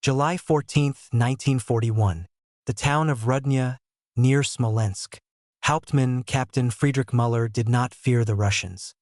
July 14, 1941. The town of Rudnya, near Smolensk. Hauptmann Captain Friedrich Müller did not fear the Russians.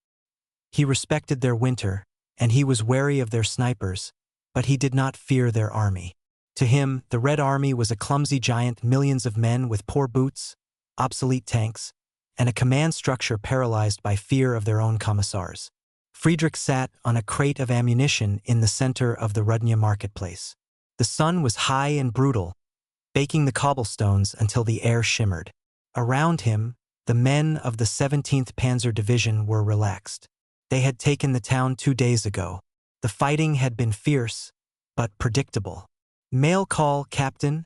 He respected their winter, and he was wary of their snipers, but he did not fear their army. To him, the Red Army was a clumsy giant, millions of men with poor boots, obsolete tanks, and a command structure paralyzed by fear of their own commissars. Friedrich sat on a crate of ammunition in the center of the Rudnya marketplace. The sun was high and brutal, baking the cobblestones until the air shimmered. Around him, the men of the 17th Panzer Division were relaxed. They had taken the town 2 days ago. The fighting had been fierce, but predictable. "Mail call, Captain,"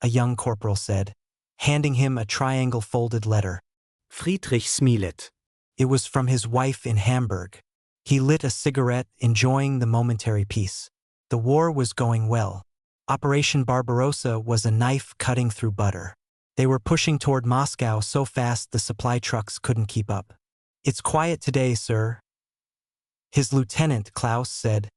a young corporal said, handing him a triangle-folded letter. Friedrich Smilet. It was from his wife in Hamburg. He lit a cigarette, enjoying the momentary peace. The war was going well. Operation Barbarossa was a knife cutting through butter. They were pushing toward Moscow so fast the supply trucks couldn't keep up. "It's quiet today, sir," his lieutenant Klaus said,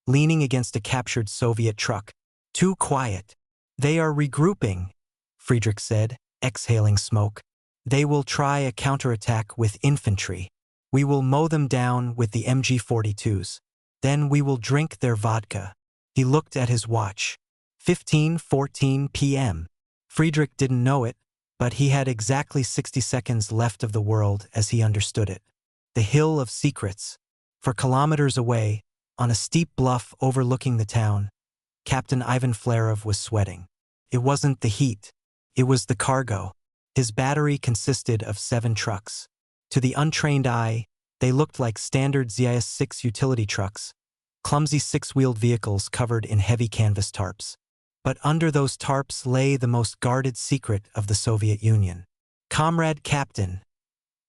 leaning against a captured Soviet truck. "Too quiet." "They are regrouping," Friedrich said, exhaling smoke. "They will try a counterattack with infantry. We will mow them down with the MG-42s. Then we will drink their vodka." He looked at his watch. 15:14 p.m. Friedrich didn't know it, but he had exactly 60 seconds left of the world as he understood it. The Hill of Secrets. For kilometers away, on a steep bluff overlooking the town, Captain Ivan Flerov was sweating. It wasn't the heat. It was the cargo. His battery consisted of 7 trucks. To the untrained eye, they looked like standard ZIS-6 utility trucks, clumsy 6-wheeled vehicles covered in heavy canvas tarps. But under those tarps lay the most guarded secret of the Soviet Union. "Comrade Captain,"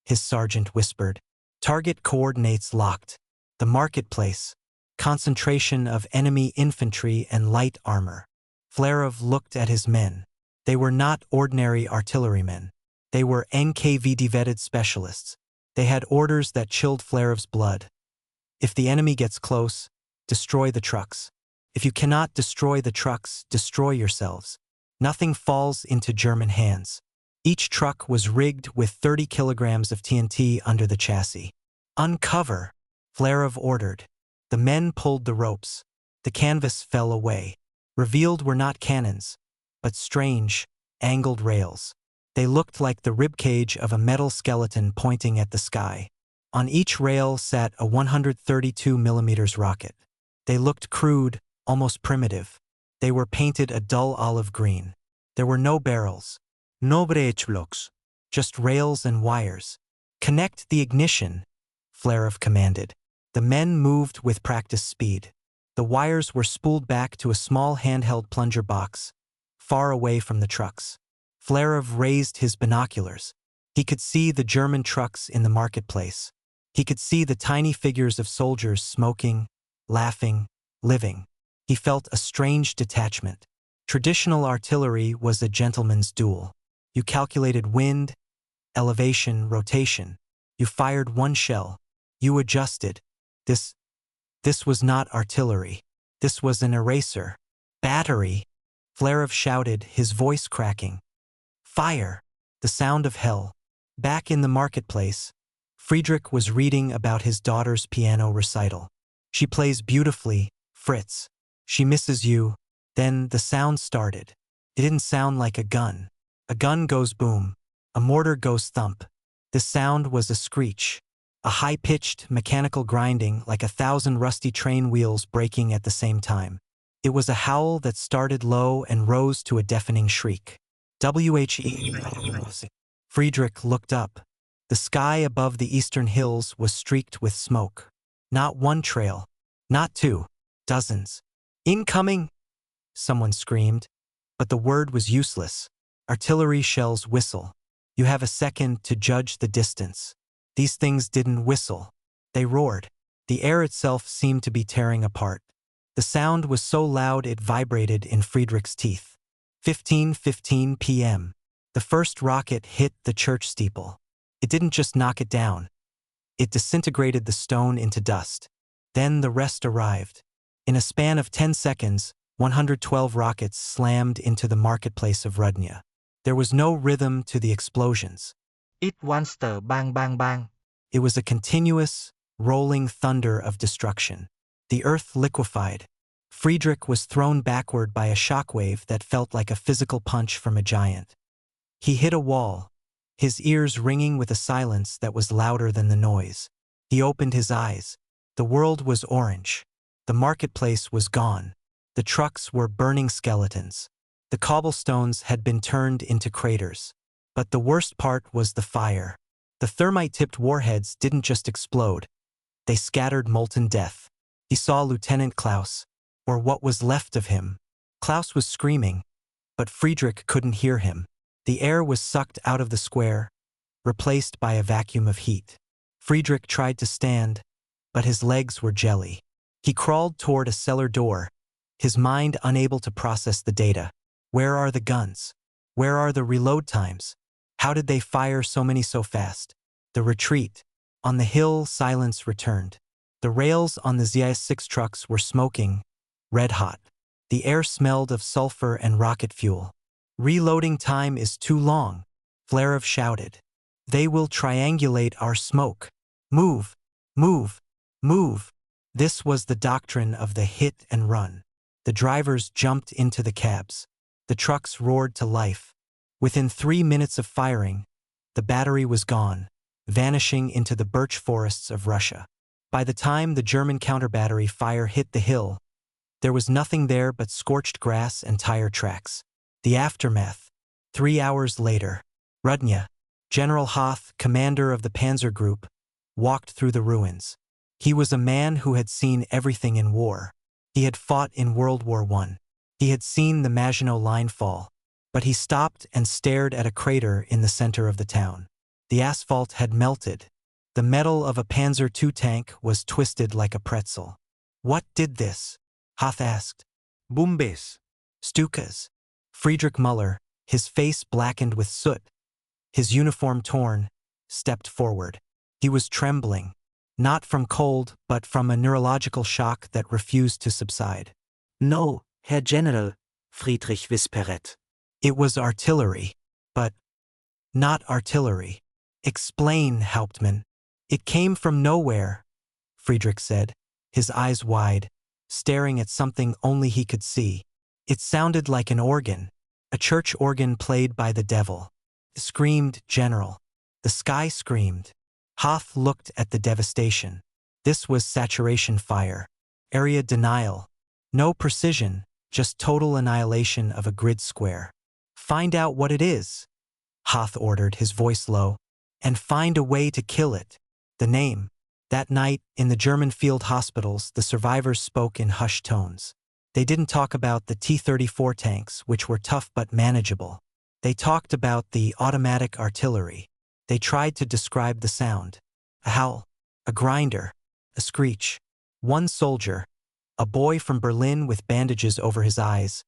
his sergeant whispered. "Target coordinates locked. The marketplace. Concentration of enemy infantry and light armor." Flerov looked at his men. They were not ordinary artillerymen. They were NKVD-vetted specialists. They had orders that chilled Flerov's blood. "If the enemy gets close, destroy the trucks. If you cannot destroy the trucks, destroy yourselves. Nothing falls into German hands." Each truck was rigged with 30 kilograms of TNT under the chassis. "Uncover," Flerov ordered. The men pulled the ropes. The canvas fell away. Revealed were not cannons, but strange, angled rails. They looked like the ribcage of a metal skeleton pointing at the sky. On each rail sat a 132mm rocket. They looked crude, almost primitive. They were painted a dull olive green. There were no barrels, no breech blocks, just rails and wires. "Connect the ignition," Flerov commanded. The men moved with practiced speed. The wires were spooled back to a small handheld plunger box, far away from the trucks. Flerov raised his binoculars. He could see the German trucks in the marketplace. He could see the tiny figures of soldiers smoking, laughing, living. He felt a strange detachment. Traditional artillery was a gentleman's duel. You calculated wind, elevation, rotation. You fired one shell. You adjusted. This was not artillery. This was an eraser. "Battery," Flerov shouted, his voice cracking. "Fire!" The sound of hell. Back in the marketplace, Friedrich was reading about his daughter's piano recital. "She plays beautifully, Fritz. She misses you." Then the sound started. It didn't sound like a gun. A gun goes boom. A mortar goes thump. This sound was a screech. A high-pitched, mechanical grinding like 1,000 rusty train wheels breaking at the same time. It was a howl that started low and rose to a deafening shriek. "WHE." Friedrich looked up. The sky above the eastern hills was streaked with smoke. Not one trail. Not 2. Dozens. "Incoming!" someone screamed. But the word was useless. Artillery shells whistle. You have a second to judge the distance. These things didn't whistle. They roared. The air itself seemed to be tearing apart. The sound was so loud it vibrated in Friedrich's teeth. 15:15 p.m. The first rocket hit the church steeple. It didn't just knock it down. It disintegrated the stone into dust. Then the rest arrived. In a span of 10 seconds, 112 rockets slammed into the marketplace of Rudnya. There was no rhythm to the explosions. It once the bang bang bang. It was a continuous, rolling thunder of destruction. The earth liquefied. Friedrich was thrown backward by a shockwave that felt like a physical punch from a giant. He hit a wall, his ears ringing with a silence that was louder than the noise. He opened his eyes. The world was orange. The marketplace was gone. The trucks were burning skeletons. The cobblestones had been turned into craters. But the worst part was the fire. The thermite-tipped warheads didn't just explode. They scattered molten death. He saw Lieutenant Klaus, or what was left of him. Klaus was screaming, but Friedrich couldn't hear him. The air was sucked out of the square, replaced by a vacuum of heat. Friedrich tried to stand, but his legs were jelly. He crawled toward a cellar door, his mind unable to process the data. Where are the guns? Where are the reload times? How did they fire so many so fast? The retreat. On the hill, silence returned. The rails on the ZIS-6 trucks were smoking, red hot. The air smelled of sulfur and rocket fuel. Reloading time is too long, Flarev shouted. They will triangulate our smoke. Move, move, move. This was the doctrine of the hit and run. The drivers jumped into the cabs. The trucks roared to life. Within 3 minutes of firing, the battery was gone, vanishing into the birch forests of Russia. By the time the German counter-battery fire hit the hill, there was nothing there but scorched grass and tire tracks. The aftermath. 3 hours later, Rudnya, General Hoth, commander of the Panzer Group, walked through the ruins. He was a man who had seen everything in war. He had fought in World War I. He had seen the Maginot Line fall. But he stopped and stared at a crater in the center of the town. The asphalt had melted. The metal of a Panzer II tank was twisted like a pretzel. What did this? Hoth asked. Bombes. Stukas. Friedrich Müller, his face blackened with soot, his uniform torn, stepped forward. He was trembling, not from cold, but from a neurological shock that refused to subside. No, Herr General, Friedrich whispered. It was artillery, but not artillery. Explain, Hauptmann. It came from nowhere, Friedrich said, his eyes wide, staring at something only he could see. It sounded like an organ, a church organ played by the devil. It screamed, General. The sky screamed. Hoth looked at the devastation. This was saturation fire, area denial. No precision, just total annihilation of a grid square. Find out what it is, Hoth ordered, his voice low, and find a way to kill it. The name. That night, in the German field hospitals, the survivors spoke in hushed tones. They didn't talk about the T-34 tanks, which were tough but manageable. They talked about the automatic artillery. They tried to describe the sound. A howl, a grinder, a screech. One soldier, a boy from Berlin with bandages over his eyes,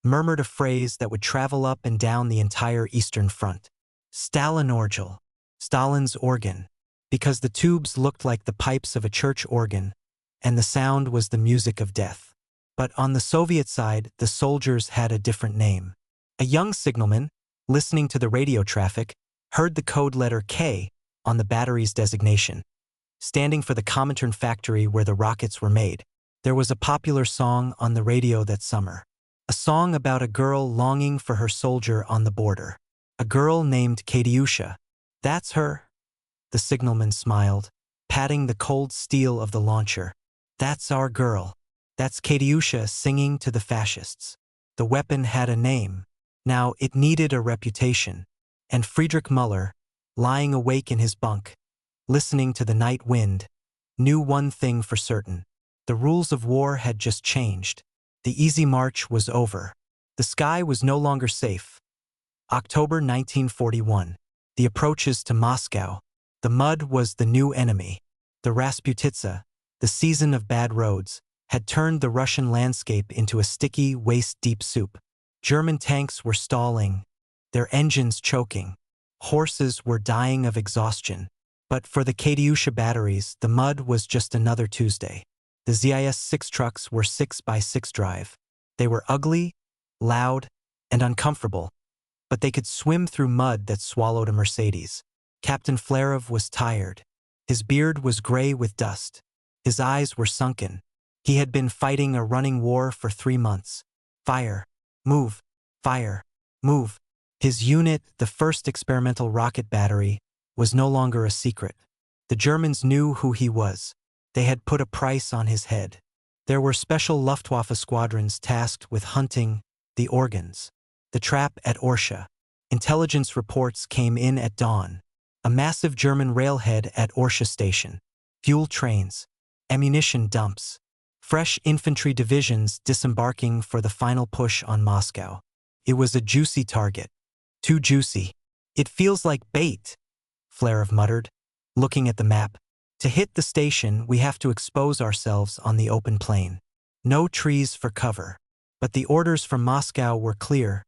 murmured a phrase that would travel up and down the entire Eastern Front. Stalinorgel, Stalin's organ, because the tubes looked like the pipes of a church organ, and the sound was the music of death. But on the Soviet side, the soldiers had a different name. A young signalman, listening to the radio traffic, heard the code letter K on the battery's designation, standing for the Comintern factory where the rockets were made. There was a popular song on the radio that summer. A song about a girl longing for her soldier on the border. A girl named Katyusha. That's her. The signalman smiled, patting the cold steel of the launcher. That's our girl. That's Katyusha singing to the fascists. The weapon had a name. Now it needed a reputation. And Friedrich Müller, lying awake in his bunk, listening to the night wind, knew one thing for certain. The rules of war had just changed. The easy march was over. The sky was no longer safe. October 1941. The approaches to Moscow. The mud was the new enemy. The Rasputitsa, the season of bad roads, had turned the Russian landscape into a sticky, waist-deep soup. German tanks were stalling, their engines choking. Horses were dying of exhaustion. But for the Katyusha batteries, the mud was just another Tuesday. The ZIS-6 trucks were 6x6 drive. They were ugly, loud, and uncomfortable, but they could swim through mud that swallowed a Mercedes. Captain Flerov was tired. His beard was gray with dust. His eyes were sunken. He had been fighting a running war for 3 months. Fire, move, fire, move. His unit, the first experimental rocket battery, was no longer a secret. The Germans knew who he was. They had put a price on his head. There were special Luftwaffe squadrons tasked with hunting the organs. The trap at Orsha. Intelligence reports came in at dawn. A massive German railhead at Orsha station. Fuel trains. Ammunition dumps. Fresh infantry divisions disembarking for the final push on Moscow. It was a juicy target. Too juicy. It feels like bait, Flerov muttered, looking at the map. To hit the station, we have to expose ourselves on the open plain. No trees for cover. But the orders from Moscow were clear.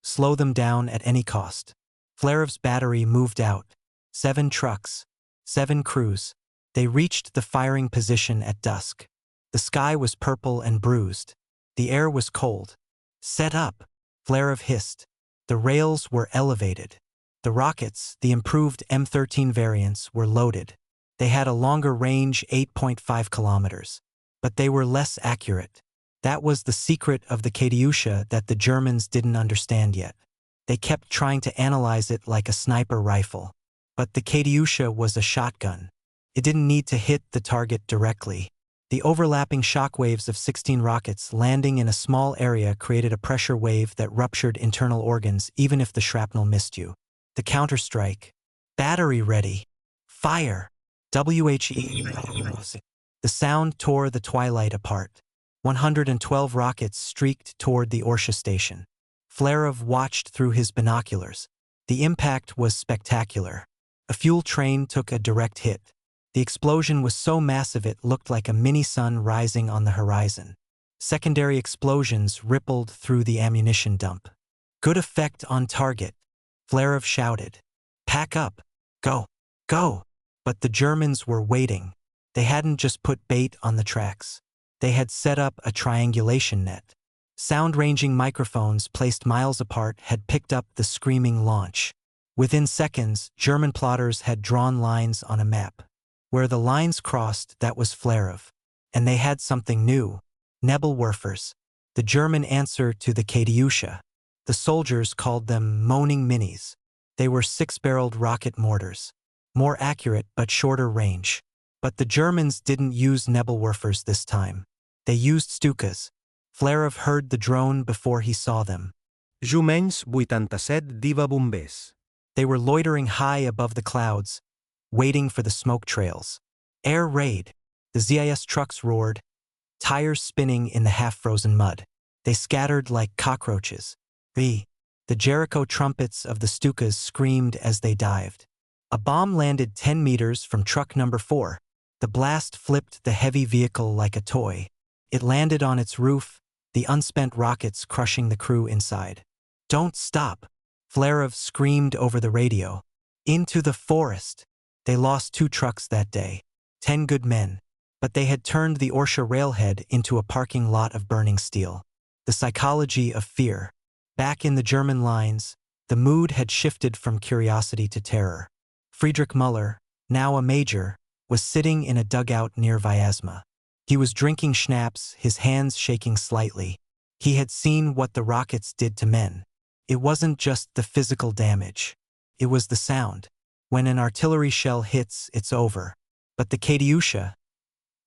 Slow them down at any cost. Flerov's battery moved out. 7 trucks. 7 crews. They reached the firing position at dusk. The sky was purple and bruised. The air was cold. Set up, Flerov hissed. The rails were elevated. The rockets, the improved M13 variants, were loaded. They had a longer range, 8.5 kilometers. But they were less accurate. That was the secret of the Katyusha that the Germans didn't understand yet. They kept trying to analyze it like a sniper rifle. But the Katyusha was a shotgun. It didn't need to hit the target directly. The overlapping shockwaves of 16 rockets landing in a small area created a pressure wave that ruptured internal organs even if the shrapnel missed you. The counterstrike. Battery ready. Fire. WHE. The sound tore the twilight apart. 112 rockets streaked toward the Orsha station. Flerov watched through his binoculars. The impact was spectacular. A fuel train took a direct hit. The explosion was so massive it looked like a mini-sun rising on the horizon. Secondary explosions rippled through the ammunition dump. Good effect on target, Flerov shouted. Pack up. Go. Go. But the Germans were waiting. They hadn't just put bait on the tracks. They had set up a triangulation net. Sound-ranging microphones placed miles apart had picked up the screaming launch. Within seconds, German plotters had drawn lines on a map. Where the lines crossed, that was Flerov. And they had something new. Nebelwerfers. The German answer to the Katyusha. The soldiers called them moaning minis. They were 6-barreled rocket mortars. More accurate but shorter range. But the Germans didn't use Nebelwerfers this time. They used Stukas. Flerov heard the drone before he saw them. Jumenys 87 diva bombers. They were loitering high above the clouds, waiting for the smoke trails. Air raid. The ZIS trucks roared, tires spinning in the half-frozen mud. They scattered like cockroaches. The Jericho trumpets of the Stukas screamed as they dived. A bomb landed 10 meters from truck number 4. The blast flipped the heavy vehicle like a toy. It landed on its roof, the unspent rockets crushing the crew inside. Don't stop, Flerov screamed over the radio. Into the forest. They lost 2 trucks that day. 10 good men. But they had turned the Orsha railhead into a parking lot of burning steel. The psychology of fear. Back in the German lines, the mood had shifted from curiosity to terror. Friedrich Müller, now a major, was sitting in a dugout near Vyazma. He was drinking schnapps, his hands shaking slightly. He had seen what the rockets did to men. It wasn't just the physical damage. It was the sound. When an artillery shell hits, it's over. But the Katyusha,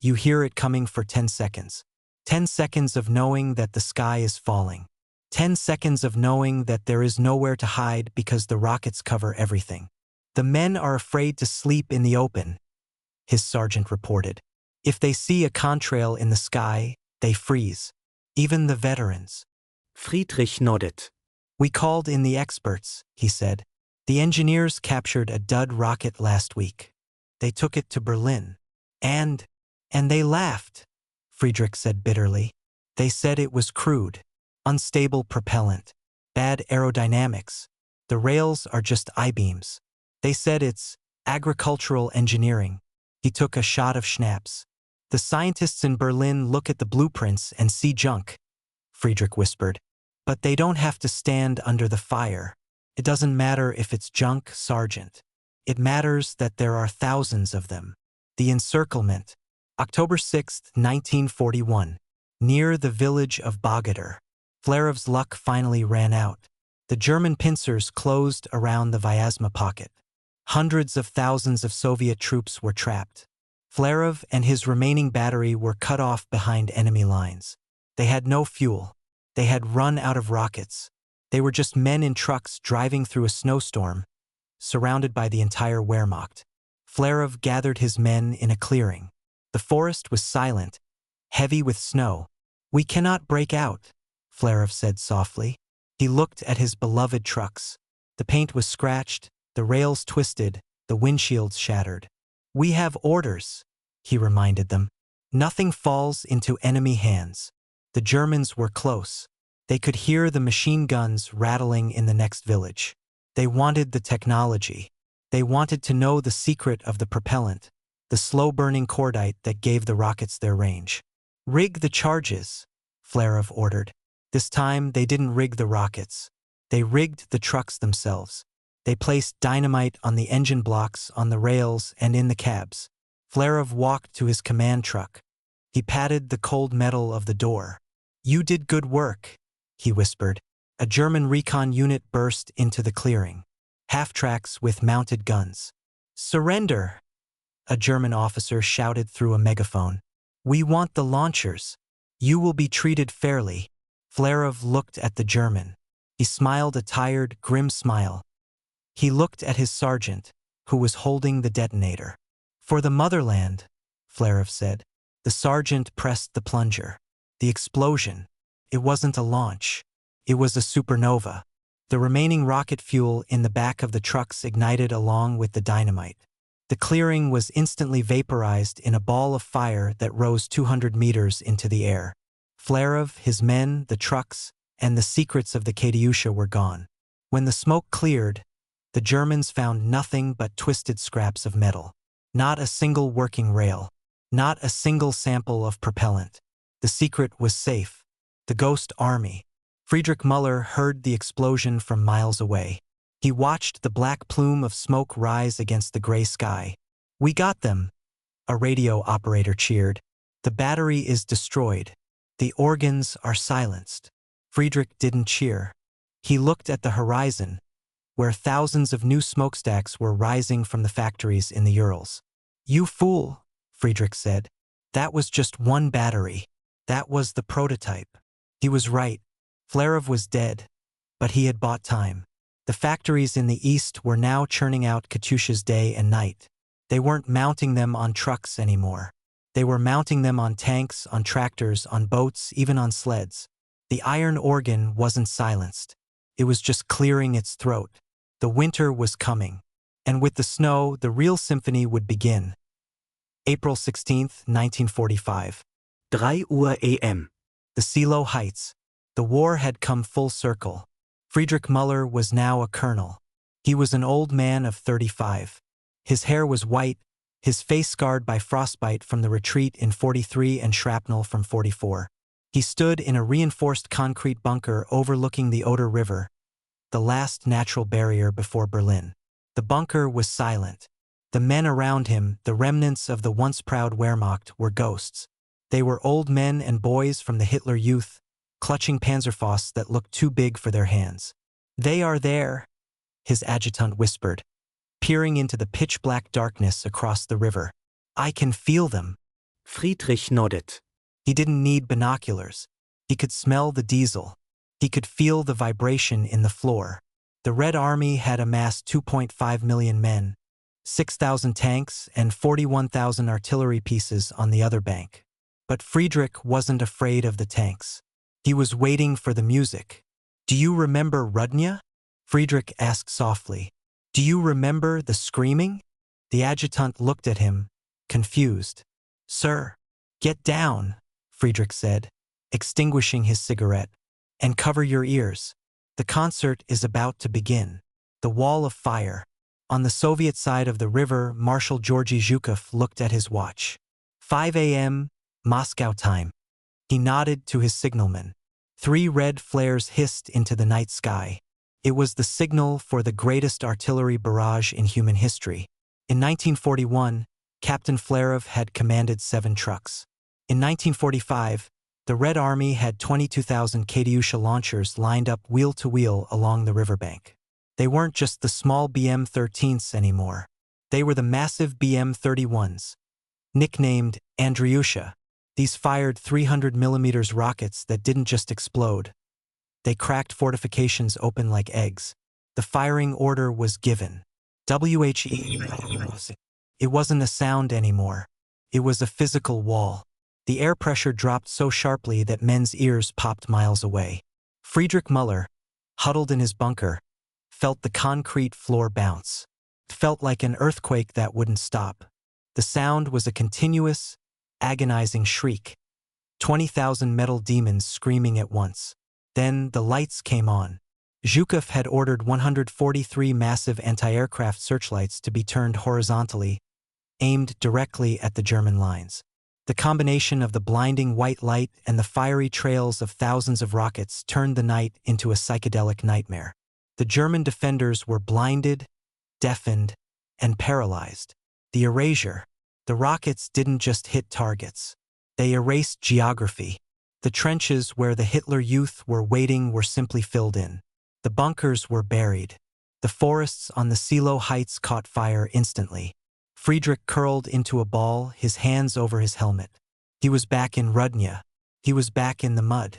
you hear it coming for 10 seconds. 10 seconds of knowing that the sky is falling. 10 seconds of knowing that there is nowhere to hide because the rockets cover everything. The men are afraid to sleep in the open, his sergeant reported. If they see a contrail in the sky, they freeze. Even the veterans. Friedrich nodded. We called in the experts, he said. The engineers captured a dud rocket last week. They took it to Berlin. And they laughed, Friedrich said bitterly. They said it was crude, unstable propellant, bad aerodynamics. The rails are just I-beams. They said it's agricultural engineering. He took a shot of schnapps. The scientists in Berlin look at the blueprints and see junk. Friedrich whispered. But they don't have to stand under the fire. It doesn't matter if it's junk, Sergeant. It matters that there are thousands of them. The encirclement. October 6, 1941. Near the village of Bogatyr. Flerov's luck finally ran out. The German pincers closed around the Vyazma pocket. Hundreds of thousands of Soviet troops were trapped. Flerov and his remaining battery were cut off behind enemy lines. They had no fuel. They had run out of rockets. They were just men in trucks driving through a snowstorm, surrounded by the entire Wehrmacht. Flerov gathered his men in a clearing. The forest was silent, heavy with snow. "We cannot break out," Flerov said softly. He looked at his beloved trucks. The paint was scratched, the rails twisted, the windshields shattered. "We have orders," he reminded them. "Nothing falls into enemy hands." The Germans were close. They could hear the machine guns rattling in the next village. They wanted the technology. They wanted to know the secret of the propellant, the slow-burning cordite that gave the rockets their range. "Rig the charges," Flerov ordered. This time, they didn't rig the rockets. They rigged the trucks themselves. They placed dynamite on the engine blocks, on the rails, and in the cabs. Flerov walked to his command truck. He patted the cold metal of the door. "You did good work," he whispered. A German recon unit burst into the clearing. Half-tracks with mounted guns. "Surrender!" a German officer shouted through a megaphone. "We want the launchers. You will be treated fairly." Flerov looked at the German. He smiled a tired, grim smile. He looked at his sergeant, who was holding the detonator. "For the motherland," Flerov said. The sergeant pressed the plunger. The explosion. It wasn't a launch. It was a supernova. The remaining rocket fuel in the back of the trucks ignited along with the dynamite. The clearing was instantly vaporized in a ball of fire that rose 200 meters into the air. Flerov, his men, the trucks, and the secrets of the Katyusha were gone. When the smoke cleared, the Germans found nothing but twisted scraps of metal. Not a single working rail. Not a single sample of propellant. The secret was safe. The ghost army. Friedrich Müller heard the explosion from miles away. He watched the black plume of smoke rise against the gray sky. "We got them," a radio operator cheered. "The battery is destroyed. The organs are silenced." Friedrich didn't cheer. He looked at the horizon, where thousands of new smokestacks were rising from the factories in the Urals. "You fool," Friedrich said. "That was just one battery. That was the prototype." He was right. Flerov was dead, but he had bought time. The factories in the east were now churning out Katyushas day and night. They weren't mounting them on trucks anymore. They were mounting them on tanks, on tractors, on boats, even on sleds. The iron organ wasn't silenced. It was just clearing its throat. The winter was coming. And with the snow, the real symphony would begin. April 16, 1945. 3 Uhr AM. The Silo Heights. The war had come full circle. Friedrich Müller was now a colonel. He was an old man of 35. His hair was white, his face scarred by frostbite from the retreat in 43 and shrapnel from 44. He stood in a reinforced concrete bunker overlooking the Oder River, the last natural barrier before Berlin. The bunker was silent. The men around him, the remnants of the once proud Wehrmacht, were ghosts. They were old men and boys from the Hitler Youth, clutching Panzerfausts that looked too big for their hands. "They are there," his adjutant whispered, peering into the pitch-black darkness across the river. "I can feel them." Friedrich nodded. He didn't need binoculars. He could smell the diesel. He could feel the vibration in the floor. The Red Army had amassed 2.5 million men, 6,000 tanks, and 41,000 artillery pieces on the other bank. But Friedrich wasn't afraid of the tanks. He was waiting for the music. "Do you remember Rudnya?" Friedrich asked softly. "Do you remember the screaming?" The adjutant looked at him, confused. "Sir." "Get down," Friedrich said, extinguishing his cigarette, "and cover your ears. The concert is about to begin." The wall of fire. On the Soviet side of the river, Marshal Georgy Zhukov looked at his watch. 5 a.m., Moscow time. He nodded to his signalman. 3 red flares hissed into the night sky. It was the signal for the greatest artillery barrage in human history. In 1941, Captain Flerov had commanded 7 trucks. In 1945, the Red Army had 22,000 Katyusha launchers lined up wheel-to-wheel along the riverbank. They weren't just the small BM-13s anymore. They were the massive BM-31s. Nicknamed Andriusha, these fired 300mm rockets that didn't just explode. They cracked fortifications open like eggs. The firing order was given. WHE. It wasn't a sound anymore. It was a physical wall. The air pressure dropped so sharply that men's ears popped miles away. Friedrich Müller, huddled in his bunker, felt the concrete floor bounce. It felt like an earthquake that wouldn't stop. The sound was a continuous, agonizing shriek. 20,000 metal demons screaming at once. Then the lights came on. Zhukov had ordered 143 massive anti-aircraft searchlights to be turned horizontally, aimed directly at the German lines. The combination of the blinding white light and the fiery trails of thousands of rockets turned the night into a psychedelic nightmare. The German defenders were blinded, deafened, and paralyzed. The erasure. The rockets didn't just hit targets. They erased geography. The trenches where the Hitler Youth were waiting were simply filled in. The bunkers were buried. The forests on the Silo Heights caught fire instantly. Friedrich curled into a ball, his hands over his helmet. He was back in Rudnya. He was back in the mud.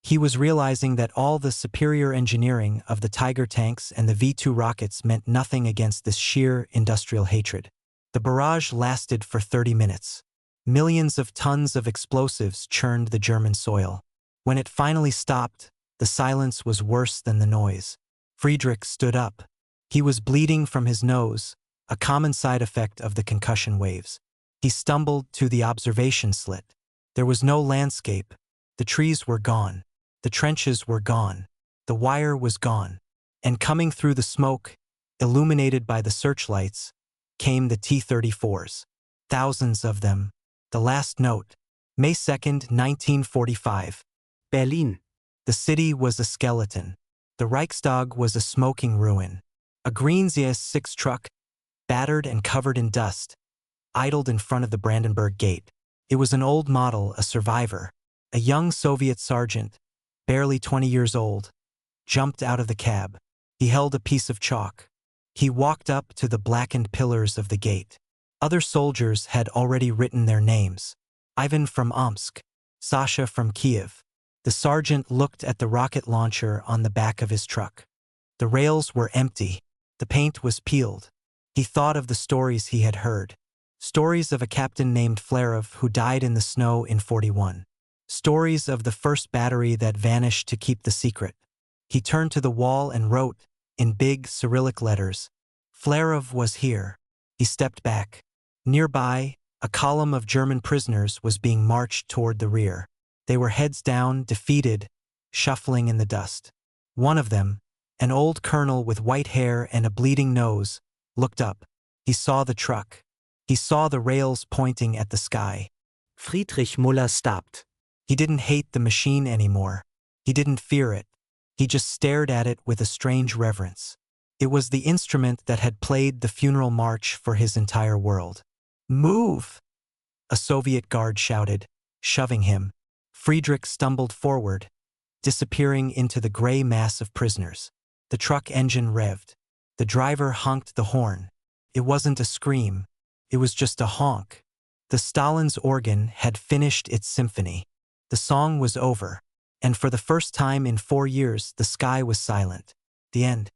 He was realizing that all the superior engineering of the Tiger tanks and the V-2 rockets meant nothing against this sheer industrial hatred. The barrage lasted for 30 minutes. Millions of tons of explosives churned the German soil. When it finally stopped, the silence was worse than the noise. Friedrich stood up. He was bleeding from his nose, a common side effect of the concussion waves. He stumbled to the observation slit. There was no landscape. The trees were gone. The trenches were gone. The wire was gone. And coming through the smoke, illuminated by the searchlights, came the T-34s. Thousands of them. The last note. May 2nd, 1945. Berlin. The city was a skeleton. The Reichstag was a smoking ruin. A green ZS-6 truck, battered and covered in dust, idled in front of the Brandenburg Gate. It was an old model, a survivor. A young Soviet sergeant, barely 20 years old, jumped out of the cab. He held a piece of chalk. He walked up to the blackened pillars of the gate. Other soldiers had already written their names. Ivan from Omsk, Sasha from Kiev. The sergeant looked at the rocket launcher on the back of his truck. The rails were empty. The paint was peeled. He thought of the stories he had heard. Stories of a captain named Flerov who died in the snow in 41. Stories of the first battery that vanished to keep the secret. He turned to the wall and wrote, in big Cyrillic letters, Flerov was here. He stepped back. Nearby, a column of German prisoners was being marched toward the rear. They were heads down, defeated, shuffling in the dust. One of them, an old colonel with white hair and a bleeding nose, looked up. He saw the truck. He saw the rails pointing at the sky. Friedrich Müller stopped. He didn't hate the machine anymore. He didn't fear it. He just stared at it with a strange reverence. It was the instrument that had played the funeral march for his entire world. Move! A Soviet guard shouted, shoving him. Friedrich stumbled forward, disappearing into the gray mass of prisoners. The truck engine revved. The driver honked the horn. It wasn't a scream. It was just a honk. The Stalin's organ had finished its symphony. The song was over, and for the first time in 4 years the sky was silent. The end.